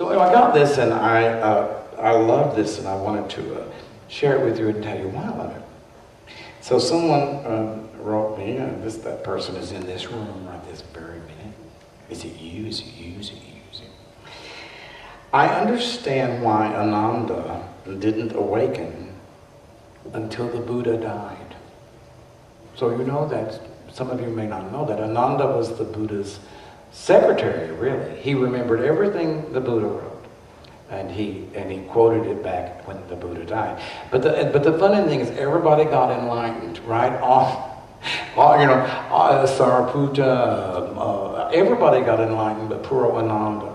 So I got this, and I love this, and I wanted to share it with you and tell you why I love it. So someone wrote me, that person is in this room right this very minute. Is it you? Is it you? Is it you? Is it? I understand why Ananda didn't awaken until the Buddha died. So you know that, some of you may not know that, Ananda was the Buddha's secretary, really. He remembered everything the Buddha wrote, and he quoted it back when the Buddha died. But the funny thing is, everybody got enlightened right off. Sariputta, everybody got enlightened, but poor Ananda.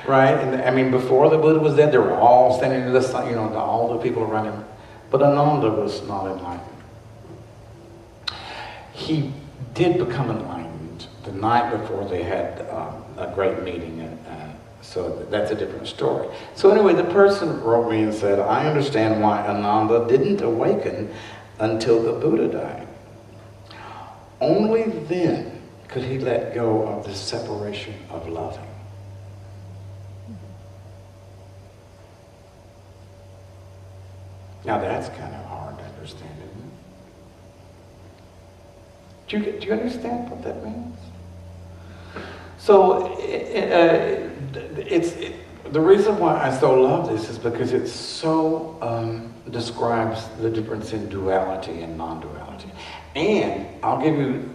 Right? And I mean, before the Buddha was dead, they were all standing to the side, all the people around him. But Ananda was not enlightened. He did become enlightened the night before they had a great meeting, so that's a different story. So anyway, the person wrote me and said, I understand why Ananda didn't awaken until the Buddha died. Only then could he let go of the separation of loving. Now that's kind of hard to understand, isn't it? Do you understand what that means? So the reason why I so love this is because it so describes the difference in duality and non-duality. And I'll give you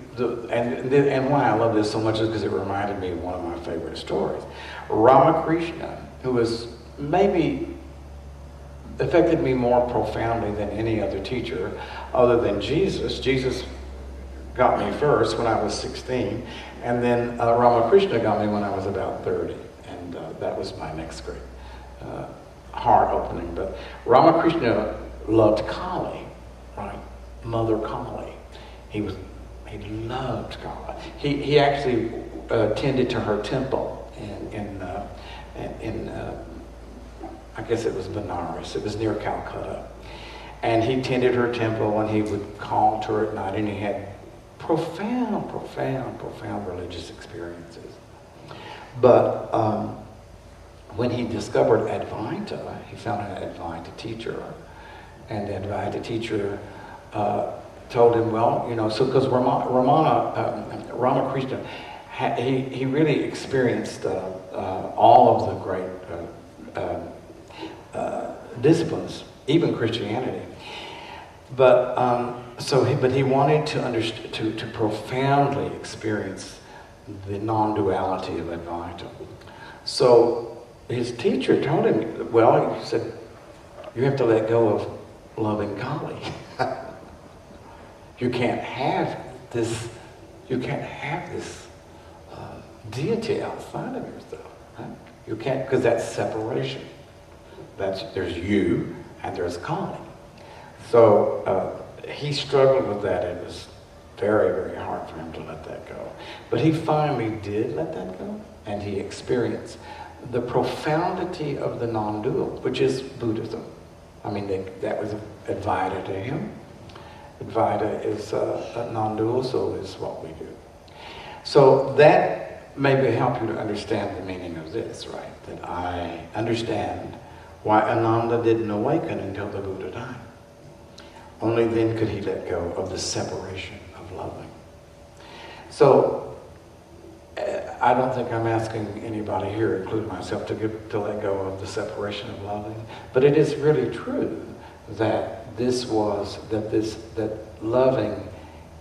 and why I love this so much is because it reminded me of one of my favorite stories. Ramakrishna, who was maybe affected me more profoundly than any other teacher other than Jesus. Jesus got me first when I was 16, and then Ramakrishna got me when I was about 30, and that was my next great heart opening. But Ramakrishna loved Kali, right? Mother Kali. He loved Kali. He actually tended to her temple in I guess it was Benares. It was near Calcutta. And he tended her temple, and he would call to her at night, and he had profound religious experiences. But when he discovered Advaita, he found an Advaita teacher, and the Advaita teacher told him, well, so because Ramakrishna, he really experienced all of the great disciplines, even Christianity, but he wanted to profoundly experience the non-duality of Advaita. So his teacher told him, well, he said, you have to let go of loving Kali. You can't have this deity outside of yourself. Right? You can't, because that's separation. There's you and there's Kali. So he struggled with that. It was very, very hard for him to let that go. But he finally did let that go, and he experienced the profundity of the non-dual, which is Buddhism. I mean, that was Advaita to him. Advaita is non-dual, so is what we do. So that maybe help you to understand the meaning of this, right? That I understand why Ananda didn't awaken until the Buddha died. Only then could he let go of the separation of loving. So I don't think I'm asking anybody here, including myself, to let go of the separation of loving. But it is really true that that loving,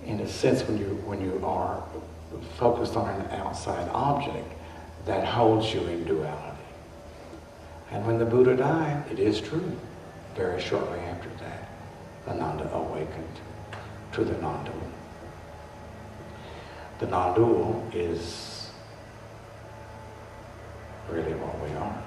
in a sense, when you are focused on an outside object, that holds you in duality. And when the Buddha died, it is true, very shortly after that, Ananda awakened to the non-dual. The non-dual is really what we are.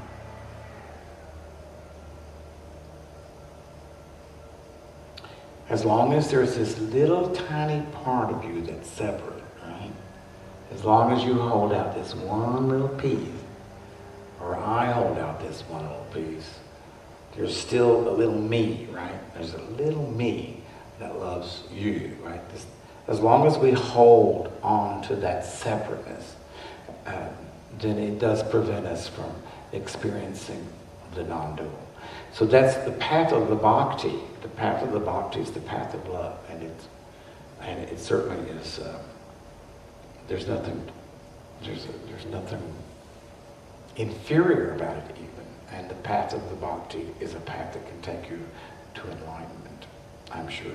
As long as there's this little tiny part of you that's separate, right? As long as you hold out this one little piece, or I hold out this one little piece, there's still a little me, right? There's a little me that loves you, right? As long as we hold on to that separateness, then it does prevent us from experiencing the non-dual. So that's the path of the bhakti. The path of the bhakti is the path of love, and it certainly is. There's nothing inferior about it even. And the path of the bhakti is a path that can take you to enlightenment, I'm sure.